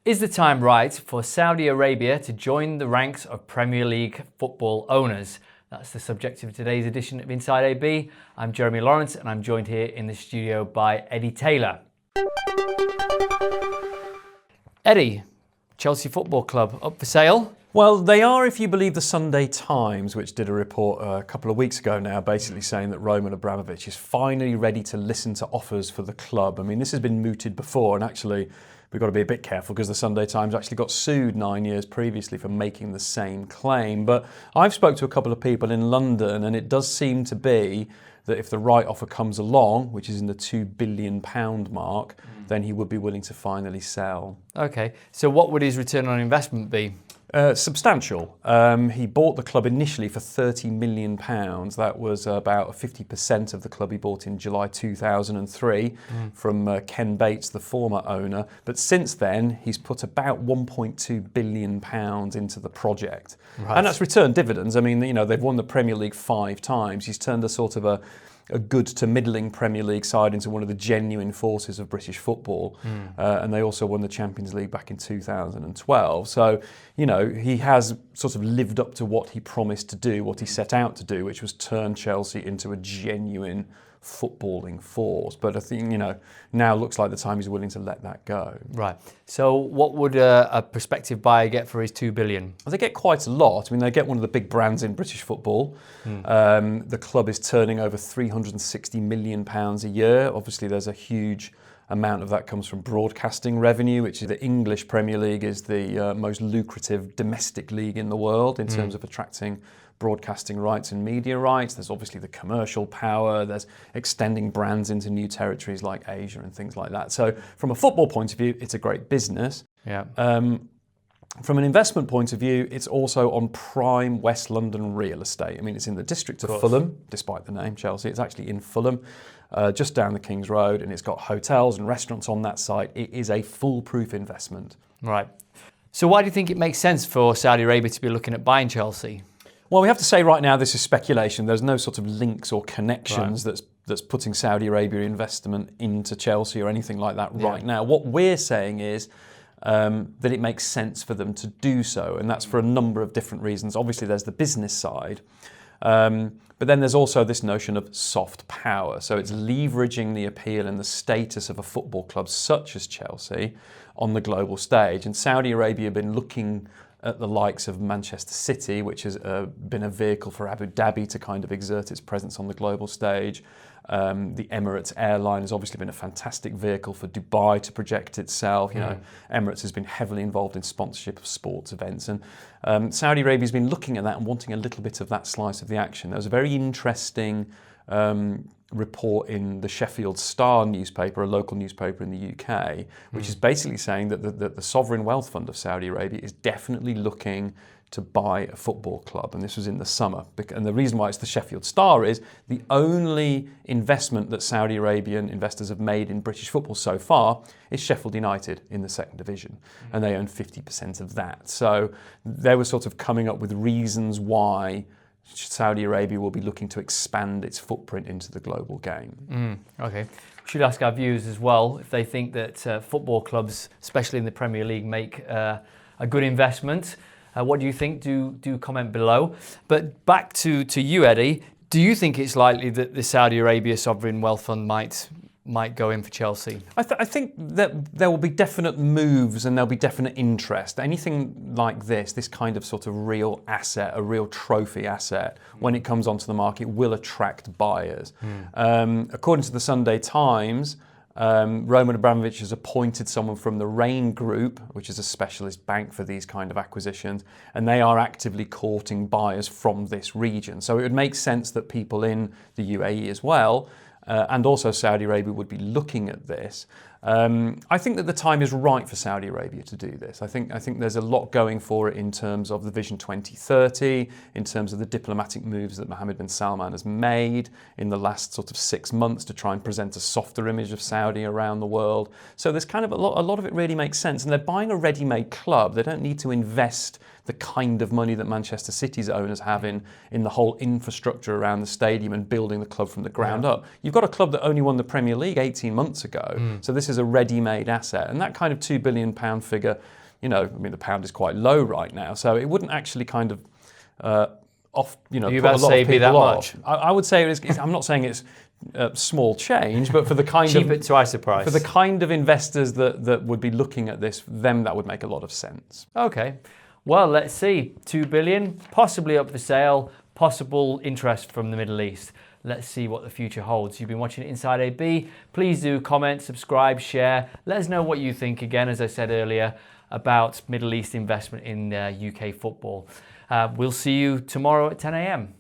Is the time right for Saudi Arabia to join the ranks of Premier League football owners? That's the subject of today's edition of Inside AB. I'm Jeremy Lawrence and I'm joined here in the studio by Eddie Taylor. Eddie, Chelsea Football Club up for sale? Well, they are if you believe the Sunday Times, which did a report a couple of weeks ago now, basically saying that Roman Abramovich is finally ready to listen to offers for the club. I mean, this has been mooted before, and actually we've got to be a bit careful because the Sunday Times actually got sued 9 years previously for making the same claim. But I've spoke to a couple of people in London, and it does seem to be that if the right offer comes along, which is in the £2 billion mark, then he would be willing to finally sell. Okay, so what would his return on investment be? Substantial. He bought the club initially for £30 million. That was about 50% of the club he bought in July 2003 from Ken Bates, the former owner. But since then, he's put about £1.2 billion into the project. Right. And that's returned dividends. I mean, you know, they've won the Premier League 5 times. He's turned a sort of a good to middling Premier League side into one of the genuine forces of British football. And they also won the Champions League back in 2012. So, you know, he has sort of lived up to what he promised to do, what he set out to do, which was turn Chelsea into a genuine footballing force. But I think, you know, now looks like the time he's willing to let that go. Right. So what would a prospective buyer get for his £2 billion? Well, they get quite a lot. I mean, they get one of the big brands in British football. The club is turning over £360 million a year. Obviously, there's a huge amount of that comes from broadcasting revenue, which is the English Premier League is the most lucrative domestic league in the world in terms of attracting broadcasting rights and media rights. There's obviously the commercial power, there's extending brands into new territories like Asia and things like that. So from a football point of view, it's a great business. Yeah. From an investment point of view, it's also on prime West London real estate. I mean, it's in the district of Fulham, despite the name Chelsea. It's actually in Fulham, just down the King's Road, and it's got hotels and restaurants on that site. It is a foolproof investment. Right. So why do you think it makes sense for Saudi Arabia to be looking at buying Chelsea? Well, we have to say right now this is speculation. There's no sort of links or connections that's putting Saudi Arabia investment into Chelsea or anything like that right now. What we're saying is that it makes sense for them to do so, and that's for a number of different reasons. Obviously, there's the business side, but then there's also this notion of soft power. So it's leveraging the appeal and the status of a football club such as Chelsea on the global stage. And Saudi Arabia have been looking at the likes of Manchester City, which has been a vehicle for Abu Dhabi to kind of exert its presence on the global stage. The Emirates airline has obviously been a fantastic vehicle for Dubai to project itself. You know, Emirates has been heavily involved in sponsorship of sports events, and Saudi Arabia has been looking at that and wanting a little bit of that slice of the action. There was a very interesting report in the Sheffield Star newspaper, a local newspaper in the UK, which is basically saying that the sovereign wealth fund of Saudi Arabia is definitely looking to buy a football club, and this was in the summer. And the reason why it's the Sheffield Star is the only investment that Saudi Arabian investors have made in British football so far is Sheffield United in the second division, and they own 50% of that. So they were sort of coming up with reasons why Saudi Arabia will be looking to expand its footprint into the global game. Okay. We should ask our viewers as well if they think that football clubs, especially in the Premier League, make a good investment. What do you think? Do comment below. But back to you, Eddie. Do you think it's likely that the Saudi Arabia Sovereign Wealth Fund might go in for Chelsea? I think that there will be definite moves and there'll be definite interest. Anything like this kind of sort of real asset, a real trophy asset, when it comes onto the market, will attract buyers. According to the Sunday Times, Roman Abramovich has appointed someone from the Raine Group, which is a specialist bank for these kind of acquisitions, and they are actively courting buyers from this region. So it would make sense that people in the UAE as well, and also Saudi Arabia, would be looking at this. I think that the time is right for Saudi Arabia to do this. I think there's a lot going for it in terms of the Vision 2030, in terms of the diplomatic moves that Mohammed bin Salman has made in the last sort of 6 months to try and present a softer image of Saudi around the world. So there's kind of a lot of it really makes sense. And they're buying a ready-made club. They don't need to invest the kind of money that Manchester City's owners have in the whole infrastructure around the stadium and building the club from the ground up. You've got a club that only won the Premier League 18 months ago. So this this as a ready-made asset. And that kind of £2 billion figure, you know, I mean, the pound is quite low right now, so it wouldn't actually kind of put a lot of people off. I would say I'm not saying it's small change, but for the kind keep it twice the price. For the kind of investors that would be looking at this, them that would make a lot of sense. Okay, well, let's see. 2 billion, possibly up for sale, possible interest from the Middle East. Let's see what the future holds. You've been watching Inside AB. Please do comment, subscribe, share. Let us know what you think, again, as I said earlier, about Middle East investment in UK football. We'll see you tomorrow at 10 a.m.